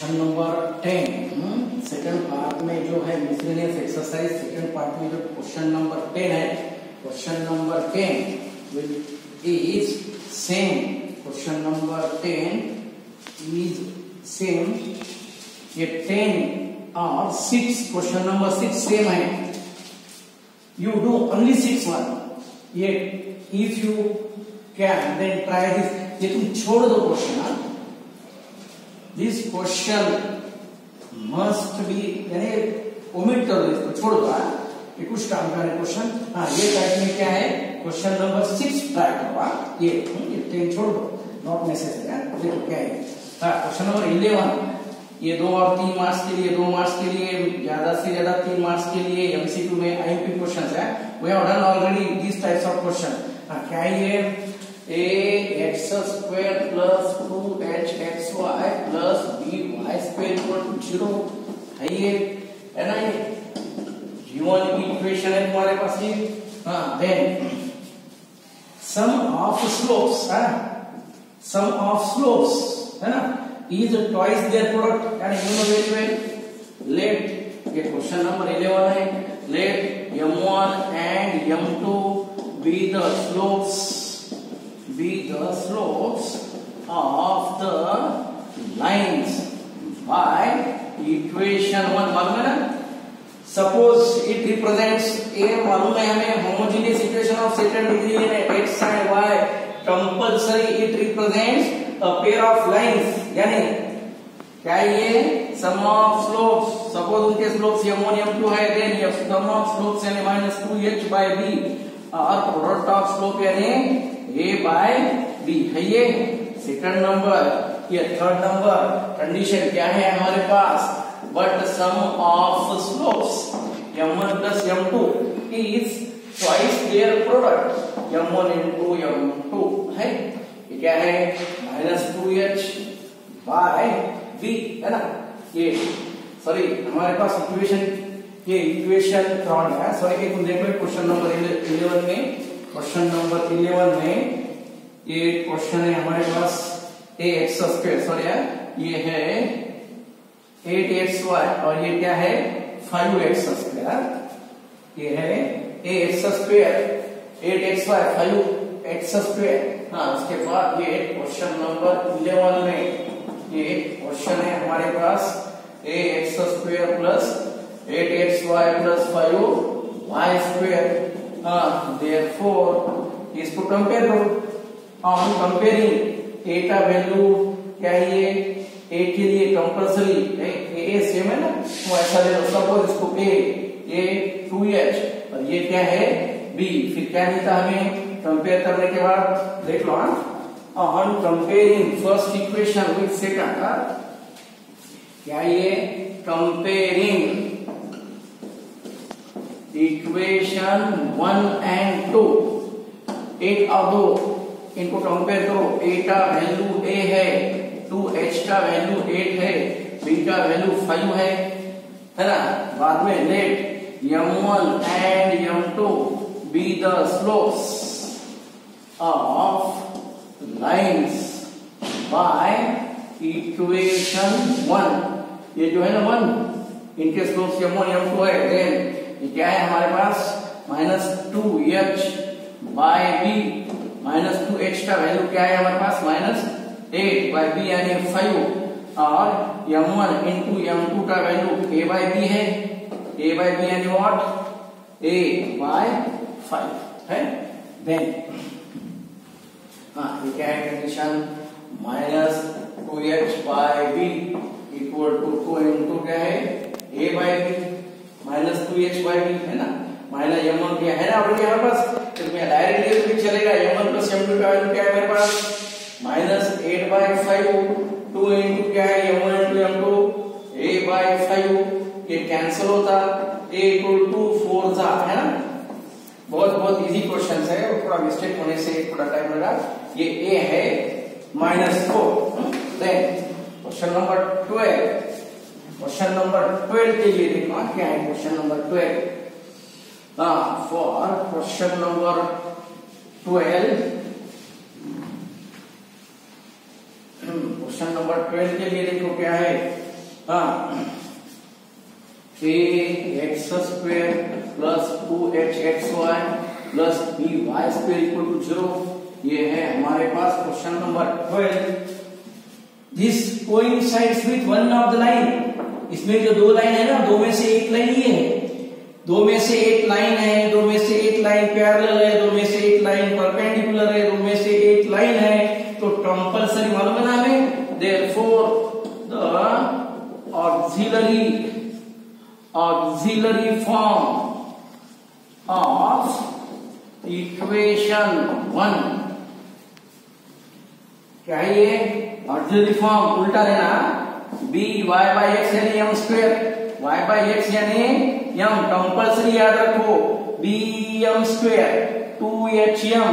Question number 10 second part में जो है मिसलेनियस एक्सरसाइज सेकंड पार्ट में जो क्वेश्चन नंबर 10 है, question number 10 is same, question number 10 is same, ये 10 और 6, क्वेश्चन नंबर 6 सेम है, you do only 6 one, ये if you can then try this, ये तुम छोड़ दो question, this question must be, यानी ओमिट कर दो, इसको छोड़ दो, ये कुछ काम का है क्वेश्चन। हाँ, ये टाइप में क्या है, क्वेश्चन नंबर 6 ट्राई करो, ये 10 छोड़ दो, नॉट नेसेसरी। देखो क्या है, क्वेश्चन नंबर 11, ये 2 और 3 मार्क्स के लिए, 2 मार्क्स के लिए, ज्यादा से ज्यादा 3 मार्क्स के लिए एमसीक्यू में आईएमपी क्वेश्चन है। We have done already this types of question. क्या है ये, ax square plus 2hxy plus by square equal to 0 है, ये है ना, ये given इक्वेशन है तुम्हारे पास ये। हाँ, then sum of slopes, sum of slopes है ना, is twice their product, यानी you know very well, let, ये क्वेश्चन नंबर 11 है, let m1 and m2 be the slopes of the lines by equation 1, मालूम है ना। सपोज इट रिप्रेजेंट्स, ए मालूम है हमें, homogeneous equation of second degree in x and y, compulsory it represents a pair of lines, यानी क्या ये sum of slopes, suppose उनके स्लोप्स m1 m2 है, देन सम ऑफ स्लोप्स यानी -2h by b और प्रोडक्ट ऑफ स्लोप यानी a by b है, ये सेकंड नंबर। ये थर्ड नंबर कंडीशन क्या है हमारे पास, but sum of slopes m1 plus m2 is twice their product m1 into m2 है, ये क्या है -2h by b है ना। ये सॉरी हमारे पास इक्वेशन, ये इक्वेशन थर्ड है, सॉरी एक देख लो क्वेश्चन नंबर 11 में, क्वेश्चन नंबर 11 में ये क्वेश्चन है हमारे पास ax स्क्वायर, सॉरी ये है 8xy और ये क्या है 5x स्क्वायर, ये है ax square 8xy 5x square. हाँ, उसके बाद ये क्वेश्चन नंबर 11 में ये क्वेश्चन है हमारे पास ax square plus 8xy plus 5y square. हाँ, देयरफॉर इसको कंपेयर करो, ऑन कंपेयरिंग ए का वैल्यू क्या है, ये ए के लिए कंपल्सरी ए सेम है ना, तो ऐसा ले लो, सपोज इसको ये 2h और ये क्या है b, फिर क्या मिलता हमें कंपेयर करने के बाद, देख लो, on comparing first equation with second, क्या ये कंपेयरिंग इक्वेशन 1 and 2, 1 और 2 इनको कंपेयर करो, a का वैल्यू a है, 2h का वैल्यू 8 है, b का वैल्यू 5 है ना। बाद में late m1 and m2 be the slopes of lines by equation 1, ये जो है ना 1, इनके स्लोप्स m1 m2 है, देन ये क्या है हमारे पास -2h by b, -2h का वैल्यू क्या है हमारे पास -8 by b यानी 5, और m1 into m2 का वैल्यू a by b है, a by b यानी व्हाट a by 5 है। देन हाँ, ये क्या है condition, -2h by b equal to 2 into क्या है a by b, -2h by b है ना, माइनस m1 क्या है ना ऑलरेडी हमारे पास, तो मैं डायरेक्टली भी चलेगा, m1 plus m2 का वैल्यू क्या है मेरे पास -8 by 5, 2 into क्या है m1 into m2 a by 5, ये कैंसिल होता, a equal to 4 जा, है ना। बहुत इजी क्वेश्चन है, थोड़ा मिस्टेक होने से थोड़ा टाइम लगा। ये a है -4। Then question number 12, question number 12 के लिए देखो क्या है question number 12। For question number 12, question number 12 के लिए देखो क्या है, a x square plus 2hxy plus by square equal to 0। ये है हमारे पास question number 12। This coincides with one of the line. इसमें जो दो लाइन है ना, दो में से एक लाइन ये है, दो में से एक लाइन है, दो में से एक लाइन पैरेलल है, दो में से एक लाइन परपेंडिकुलर है, दो में से एक लाइन है, तो कंपल्सरी मालूम है ना हमें। Therefore the auxiliary form of equation 1 क्या है ये? ऑक्सिलरी फॉर्म उल्टा लेना, b y by x यानी m square, y by x यानी m, कंपल्सरी याद रखो, b m square 2hm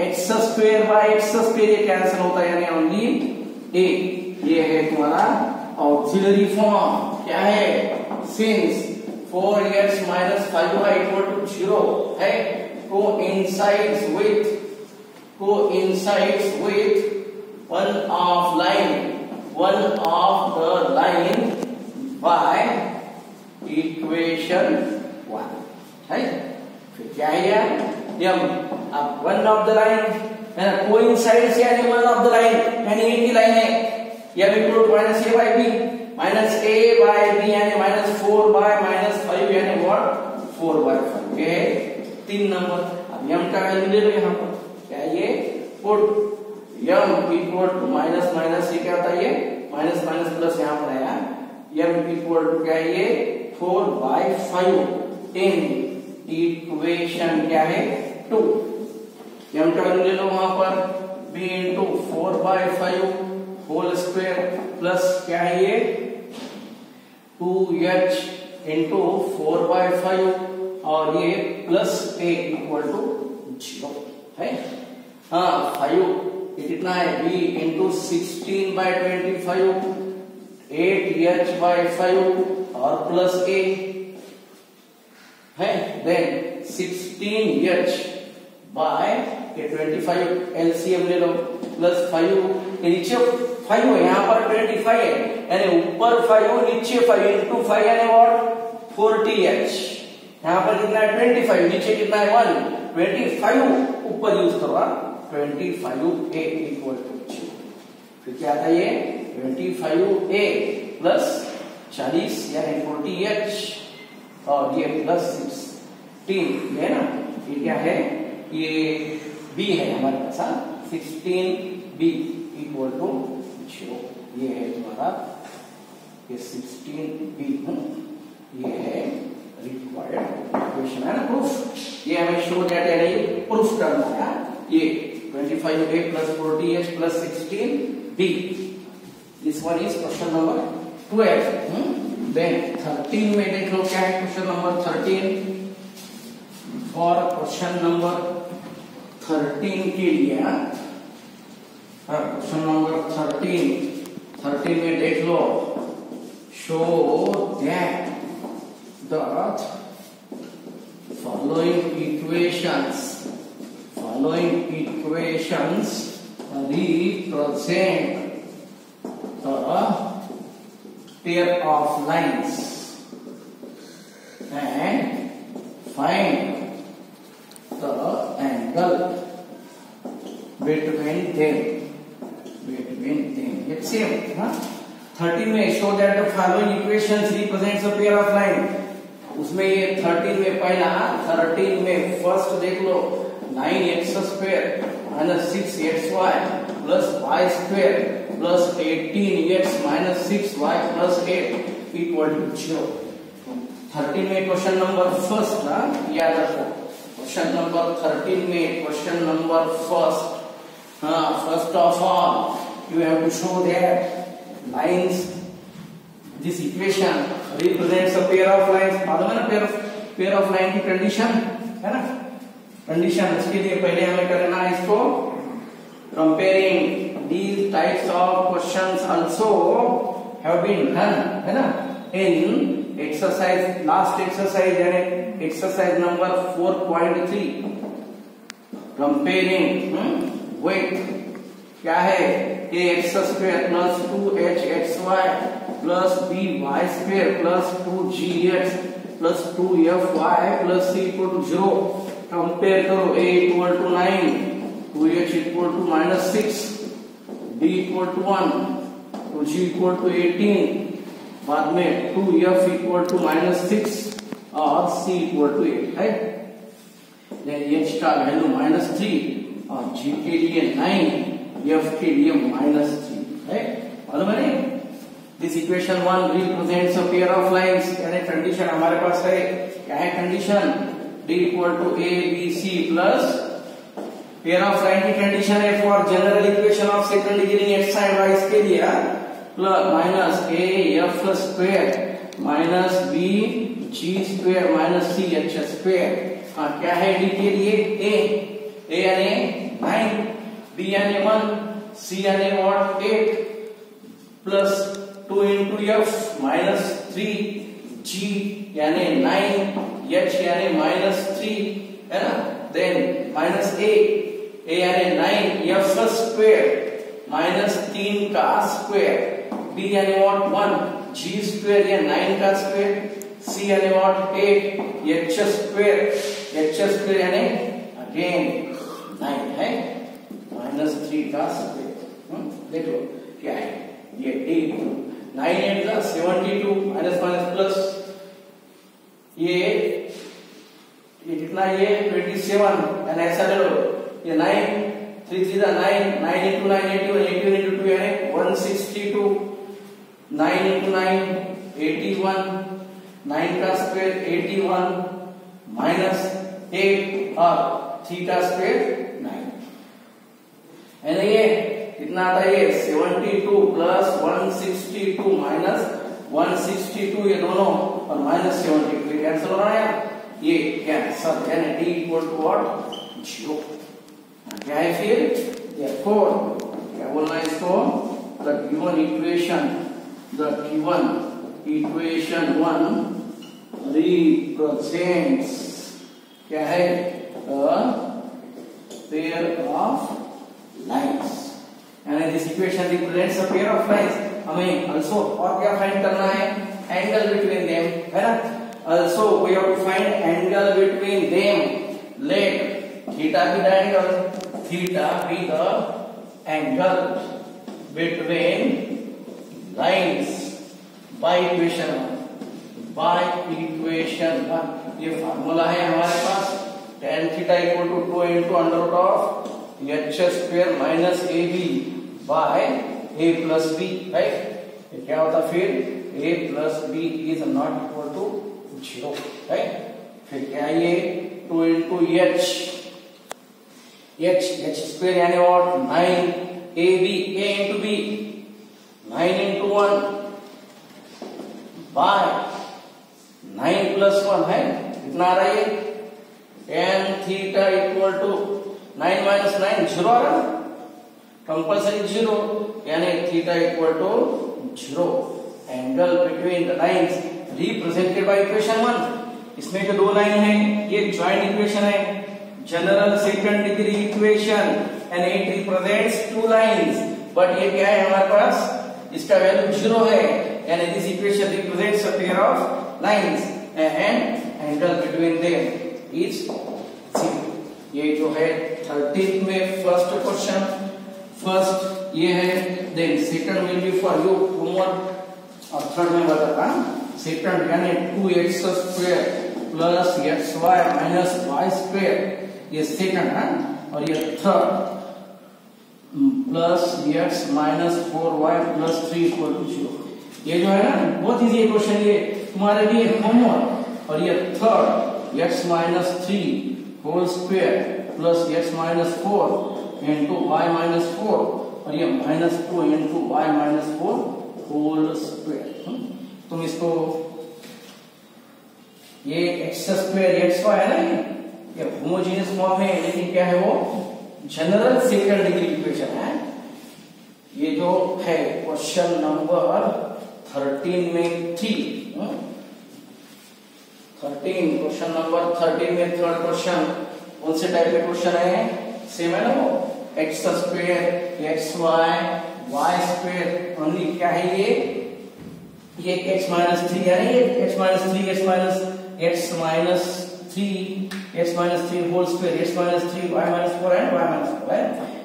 x square by x square, ये कैंसिल होता है यानी ओनली a। ये है तुम्हारा ऑक्सिलरी फॉर्म। क्या है? Since 4x minus 5y equal to 0 है, coincides with one of the line by equation 1 है। फिर क्या है यार? अब one of the line है ना, coincides यानी one of the line यानी एक ही लाइन है, या equal to minus a by b, minus a by b यानी माइनस 4 by माइनस 5 यानी व्हाट 4 by 5। ये 3 नंबर। अब m का वैल्यू ले लो यहाँ पर, क्या है ये? Put m equal to minus minus, ये क्या होता है? ये माइनस माइनस प्लस यहाँ पर आया, m इक्वल टू क्या है ये? 4 by 5 इन इक्वेशन क्या है 2। m का वैल्यू ले लो वहां पर, b into 4 by 5 whole square plus क्या है ये 2h इंटू 4 by 5 और ये प्लस a इक्वल टू 0 है। हाँ 5 ये कितना है? b into 16 by 25 8h by 5 और प्लस a है, देन 16h by 25 एलसीएम ले लो प्लस 5, नीचे 5 है, यहाँ पर 25 है, यानी ऊपर 5 नीचे 5 इंटू 5 यानी व्हाट 40h। यहाँ पर कितना है 25, नीचे कितना है 1, 25 ऊपर यूज करो 25a इक्वल टू 0। फिर क्या आता है ये 25a प्लस 40 यानी 40h और ये प्लस 16 है ना, ये क्या है? ये b है हमारे पास 16b इक्वल टू 0। ये है तुम्हारा ये 16b, ये है रिक्वायर्ड इक्वेशन है ना, प्रूफ। ये हमें शो दैट यानी प्रूफ करना है। ये 25a plus 40h plus 16b, this one is question number 12। Then 13 में देख लो क्या है क्वेश्चन नंबर 13। और क्वेश्चन नंबर 13 के लिए क्वेश्चन नंबर 13 में देख लो, show that the following equations represent a pair of lines and find the angle between them. It's same, huh? 13 में show that the following equations represents a pair of line। उसमें ये 13 में पहला 13 में first देख लो, 9x square minus 6xy plus y square plus 18x minus 6y plus 8 equal to 0। 13 में question number first ना याद रखो, क्वेश्चन नंबर 13 में question number first, first of all you have to show that lines, this equation represents a pair of lines। मालूम है ना pair of line की condition है ना, कंडीशन। इसके लिए पहले हमें करना है इसको comparing these types of questions also have been done है ना in exercise, last exercise यानी exercise number 4.3 comparing with क्या है ax square plus 2hxy plus b y square plus 2gx plus 2fy plus c equal to 0। Compare करो, a equal to 9, 2h equal to -6, b equal to 1, 2g equal to 18, बाद में 2f equal to -6 और c equal to 8 है। h का value -3 और g के लिए 9, f के लिए -3 है। मालूम है? This equation 1 represents a pair of lines. यानी कंडीशन हमारे पास है, क्या है condition? d equal to a b c plus pair of line की कंडीशन है for general equation of second degree x and y के लिए plus minus a f square minus b g square minus c h square. क्या है d के लिए? a यानी 9, b यानी 1, c यानी what 8 plus 2 into f minus 3, g यानी 9, h यानी -3 है ना। देन माइनस a यानी 9 f स्क्वायर माइनस 3 का स्क्वायर, b यानी व्हाट 1, g स्क्वायर या 9 का स्क्वायर, c यानी व्हाट 8, h स्क्वायर यानी अगेन 9 है -3 का स्क्वायर। देखो क्या है ये d 9 8 का 72 माइनस माइनस प्लस ये कितना, ये 27 यानी ऐसा ले लो, ये 9 3 3 9 9 into 9 81 81 into 2 यानी 162, 9 into 9 81, 9 का स्क्वायर 81 माइनस 8 और 3 का स्क्वायर 9 यानी ये कितना आता है? ये 72 प्लस 162 माइनस 162, ये दोनों और माइनस 72 कैंसिल हो रहा है, ये कैंसिल यानी d इक्वल टू व्हाट 0। क्या है फिर? therefore क्या बोलना है इसको? the given equation 1 represents क्या है? a pair of lines। यानी this equation represents a pair of lines. हमें आल्सो और क्या फाइंड करना है? एंगल बिटवीन देम, है ना। Also we have to find angle between them. Let theta be the angle, theta be the angle between lines by equation 1। ये formula है हमारे पास, tan theta equal to 2 into under root of h square minus ab by a plus b, right. ये क्या होता फिर? a plus b is not equal to 0, right. फिर क्या ये 2 into h स्क्वायर यानी what 9 ab a into b 9 into 1 by 9 plus 1 है, कितना आ रहा है? tan theta equal to 9 minus 9 0 आ रहा है, कंपल्सरी 0 यानी theta equal to 0। Angle between the lines represented by equation 1। इसमें जो दो लाइन है ये जॉइंट इक्वेशन है, general second degree equation, and it represents two lines. But ये क्या है हमारे पास? इसका वैल्यू 0 है, यानी this equation represents a pair of lines and angle between them is 0। ये जो है 13 में फर्स्ट क्वेश्चन, फर्स्ट ये है। Then second will be for you homework, और थर्ड में बताता सेकंड यानी 2x square plus xy minus y square, ये सेकंड है। और ये third plus x minus 4y plus 3 equal to 0। ये जो है ना बहुत इजी क्वेश्चन, ये तुम्हारे लिए होमवर्क। और ये third x minus 3 whole square plus x minus 4 into y minus 4, और ये -2 into y minus 4 whole square. तुम इसको ये x स्क्वायर xy है ना, ये होमोजेनियस फॉर्म है, लेकिन क्या है वो जनरल सेकंड डिग्री इक्वेशन है। ये जो है क्वेश्चन नंबर 13 में 13 क्वेश्चन नंबर 13 में थर्ड क्वेश्चन कौन से टाइप के क्वेश्चन है? सेम है ना वो, x square x y y square, only क्या है ये ये x माइनस 3 यानी ये x minus 3 x minus 3 whole square x minus 3 y minus 4 and y minus 4 है।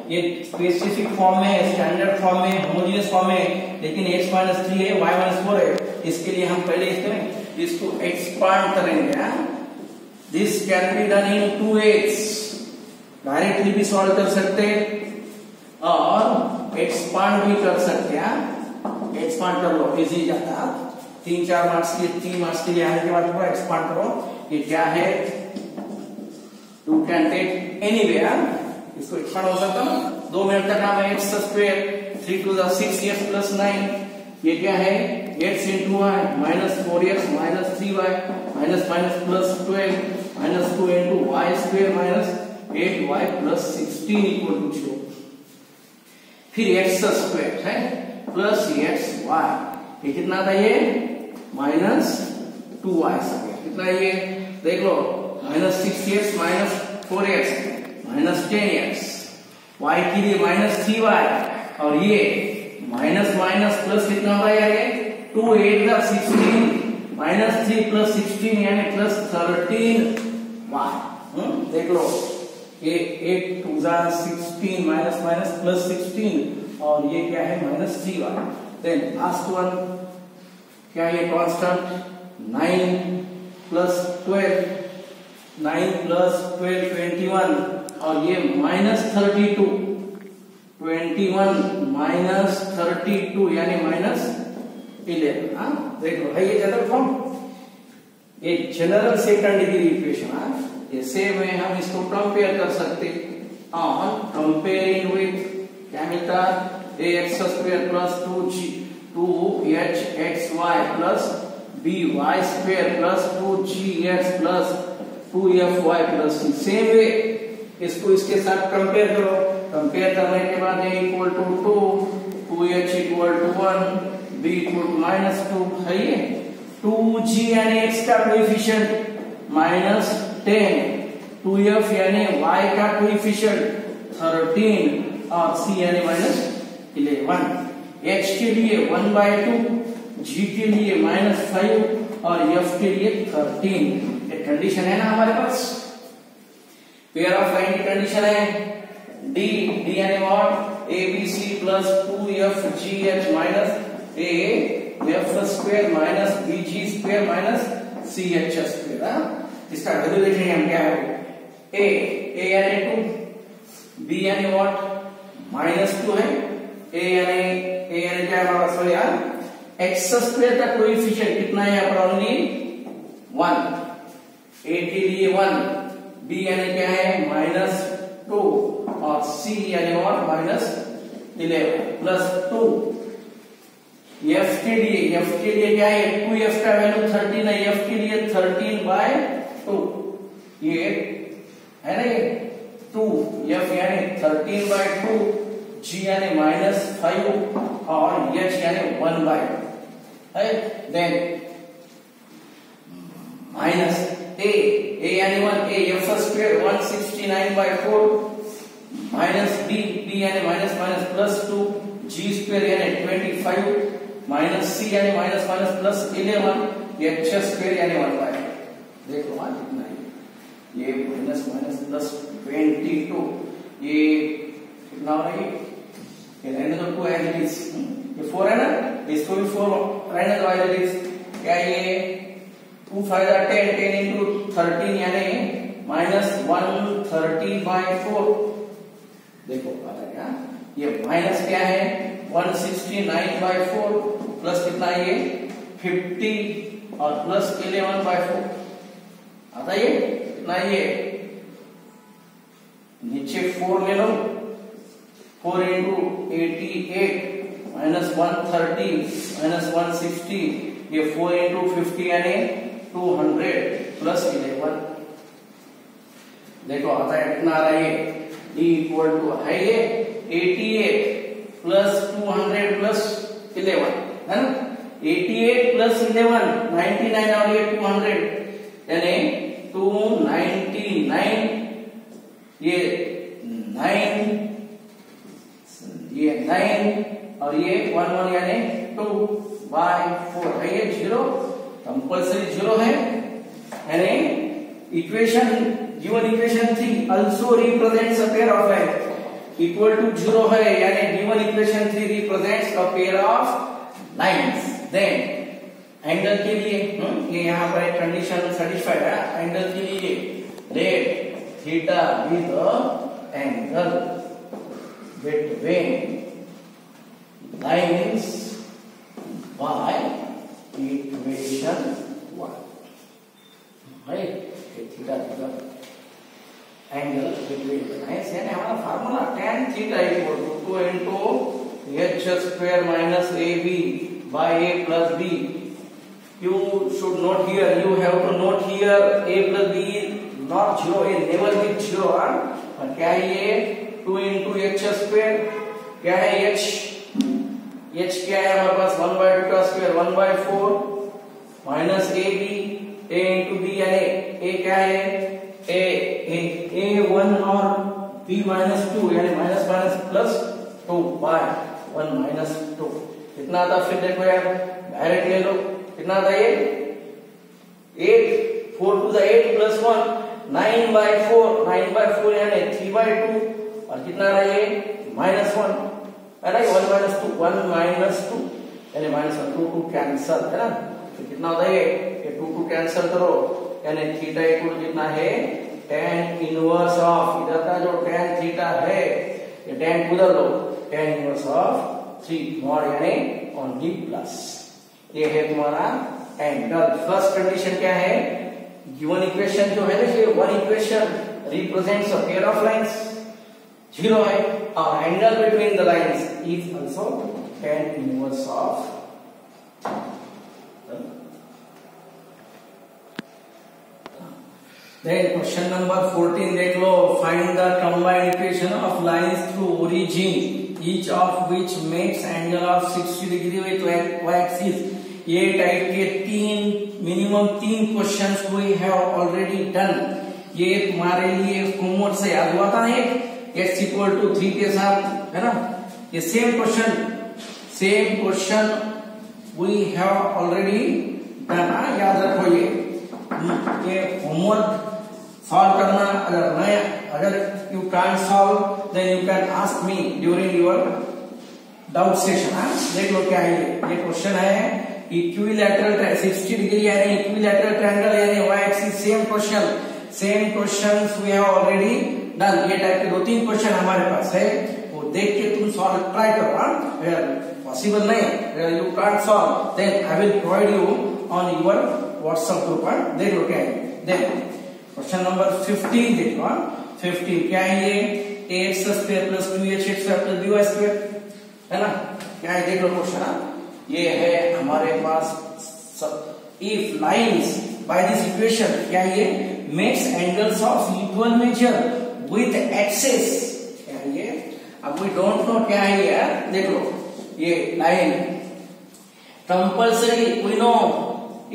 ये स्पेसिफिक फॉर्म में, स्टैंडर्ड फॉर्म में, होमोजेनियस फॉर्म में, लेकिन x माइनस 3 है y माइनस 4 है। इसके लिए हम पहले इसको एक्सपांड करेंगे। This can be done in 2x, directly भी सॉल्व कर सकते हैं और एक्सपांड भी कर सकते हैं। एक्सपांड कर लो, इजी जाता है। 3 मार्क्स के लिए आने के बाद थोड़ा एक्सपांड करो। ये क्या है, यू कैन टेक एनीवे, इसको एक्सपांड हो सकता है। 2 मिनट तक हम x square 3 to the 6x plus 9, ये क्या है x into y minus 4x minus 3y minus minus plus 12 minus 2 into y square minus 8y plus 16 equal to 0। फिर x स्क्वायर है प्लस xy, ये कितना था ये माइनस 2y स्क्वायर, कितना ये देख लो, minus 6x minus 4x minus 10x, y के लिए माइनस 3y और ये माइनस माइनस प्लस कितना होगा ये 2 8 16 माइनस 3 प्लस 16 यानी प्लस 13y। देख लो ये 8 2 16 माइनस माइनस प्लस 16 और ये क्या है minus 3y। Then last one क्या ये कांस्टेंट 9 प्लस 12 9 प्लस 12 21 और ये माइनस 32 21 माइनस 32 यानी माइनस 11। देख लो है ये जनरल फॉर्म, ये जनरल सेकंड डिग्री इक्वेशन। ऐसे में हम इसको कंपेयर कर सकते ऑन कंपेयरिंग विथ क्या मिलता ax square plus 2hxy plus by square plus 2gx plus 2fy plus c। Same way इसको इसके साथ कंपेयर करो, कंपेयर करने के बाद a equal to 2h equal to 1 b equal to minus 2 है ये 2g यानी x का कोएफिशिएंट माइनस 10, 2f यानी y का कोएफिशिएंट 13 और c यानी माइनस 11। h के लिए 1/2, g के लिए माइनस 5 और f के लिए 13। ये कंडीशन है ना हमारे पास, पेयर ऑफ लाइन की कंडीशन है। d यानी what abc plus 2fgh minus af square minus bg square minus ch square. इसका वैल्यू देखेंगे हम क्या है, a यानी 2, b यानी व्हाट माइनस 2 है, a यानी क्या है हमारा सॉरी यार x स्क्वायर का कोएफिशिएंट कितना है यहाँ पर ओनली 1, a के लिए 1, b यानी क्या है माइनस 2 और c यानी व्हाट माइनस 11 प्लस 2। f के लिए क्या है 2f का वैल्यू 13 है, f के लिए 13/2 ये है ना, ये 2f यानी 13/2, g यानी माइनस 5 और h यानी 1/2 है। देन माइनस a यानी 1 af स्क्वायर 169/4 माइनस b यानी minus minus plus 2 g square यानी 25 माइनस c यानी minus minus plus 11 h square यानी 1/2। देखो कितना है ये माइनस माइनस प्लस 22, ये कितना हो रहा है ये रहने दो 2 एज इट इज, ये 4 है ना, इसको भी 4 रहने दो एज इट इज। क्या ये 2 5 10 10 into 13 यानी माइनस 130/4। देखो क्या ये माइनस क्या है 169/4 प्लस कितना ये 50 और प्लस 11/4 आता ये कितना, ये नीचे 4 ले लो, 4 into 88 माइनस 130 माइनस 160, ये 4 into 50 यानी 200 प्लस 11। देखो आता है कितना आ रहा है ये d इक्वल टू है ये 88 प्लस 200 प्लस 11 है ना, 88 प्लस 11 99 और ये 200 यानी 299, ये 9 और ये 11 यानी 2 2/4 है ये 0, कंपल्सरी 0 है। यानी equation given equation 3 also represents a pair of lines equal to 0 है, यानी given equation 3 represents a pair of lines। then angle के लिए ये यहाँ पर एक कंडीशन सेटिस्फाइड है। एंगल के लिए let theta be the angle between lines by equation 1, right. Theta angle between lines, यानी हमारा formula tan theta equal to 2 into h square minus ab by a plus b। You should note here, you have to note here a plus b is not 0, a never be 0। और क्या है ये 2 into h square, क्या है h क्या है हमारे पास 1/2 का square 1/4 minus ab, a into b यानी a क्या है a 1 और b -2 यानी माइनस माइनस प्लस 2 बाय 1 - 2 कितना आता फिर देखो यार डायरेक्ट ले लो कितना आता ये 8 4 to the 8 plus 1 9/4 यानी 3/2 और कितना आ रहा है ये -1 है ना 1 - 2 1 - 2 यानी -2 2 कैंसिल है ना। तो कितना होता है ये 2 2 कैंसिल करो यानी थीटा इक्वल कितना है tan इनवर्स ऑफ इधर का जो tan थीटा है ये tan उधर लो tan इनवर्स ऑफ 3 mod यानी ओनली प्लस। ये है तुम्हारा एंगल। फर्स्ट कंडीशन क्या है गिवन इक्वेशन जो है ना ये one equation represents a pair of lines 0 है और angle between the lines is also tan inverse of. Then question number 14 देख लो find the combined equation of lines through origin each of which makes angle of 60 degree with y-axis। ये type के minimum 3 questions we have already done। ये तुम्हारे लिए homework से याद हुआ था एक x equal to 3 के साथ है ना। ये same question we have already done। याद रखो ये होमवर्क सॉल्व करना अगर you can solve then you can ask me during your doubt session. देख लो क्या है ये क्वेश्चन है इक्विलैटरल 60 डिग्री यानी इक्विलैटरल ट्रायंगल यानी y axis same questions we have already done. ये टाइप के 2-3 क्वेश्चन हमारे पास है वो देख के तुम सॉल्व ट्राई करो। अगर पॉसिबल नहीं अगर you can solve then I will provide you on your WhatsApp group. देख लो क्या है देख क्वेश्चन नंबर 15 देखो 15 क्या है ये ax square plus 2hx plus by square है ना। क्या है देख लो क्वेश्चन ये है हमारे पास if lines by this equation क्या ये makes angles of equal measure with axes क्या है ये। अब वी डोंट नो क्या है यार देख लो ये line compulsory we know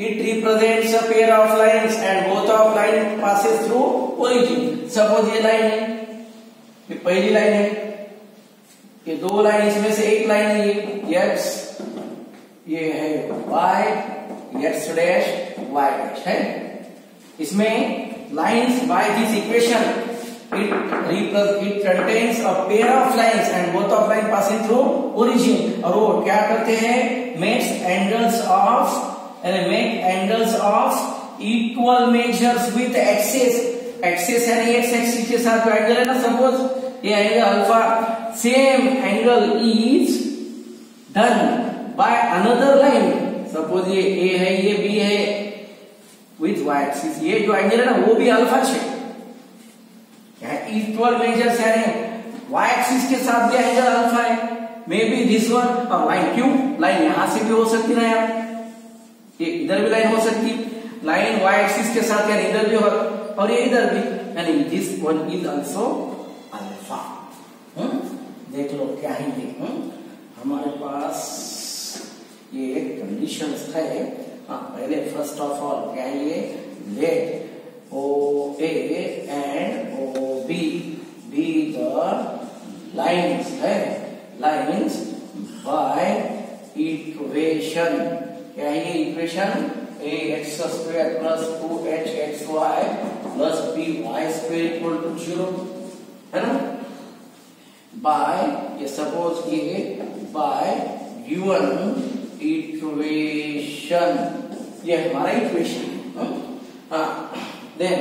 it represents a pair of lines and both of line passes through origin। Suppose ये लाइन है ये पहली लाइन है ये 2 लाइन इसमें से एक लाइन है ये x ये है y x dash y dash है। इसमें lines by this equation it contains a pair of lines and both of line passing through origin और वो क्या करते हैं makes angles of equal measures with axis यानी x एक्सिस के साथ जो एंगल है ना सपोज ये angle alpha same angle is done by another line. Suppose ये a है ये b है विथ y एक्सिस ये जो एंगल है ना वो भी अल्फा है इक्वल मेजर्स यानी y एक्सिस के साथ भी एंगल अल्फा है मे बी दिस वन और लाइन क्यों लाइन यहां से भी हो सकती ना यार ये इधर भी लाइन हो सकती लाइन y एक्सिस के साथ यानी इधर भी और ये इधर भी यानी this one is also alpha. देख लो क्या है ये हमारे पास ये कंडीशंस है। पहले फर्स्ट ऑफ ऑल क्या है ये let OA and OB be the lines है लाइंस बाय इक्वेशन, क्या है ये equation, ax square plus 2hxy plus by square equal to 0 है ना, बाय ये सपोज ये बाय गिवन इक्वेशन, ये हमारा इक्वेशन। हाँ देन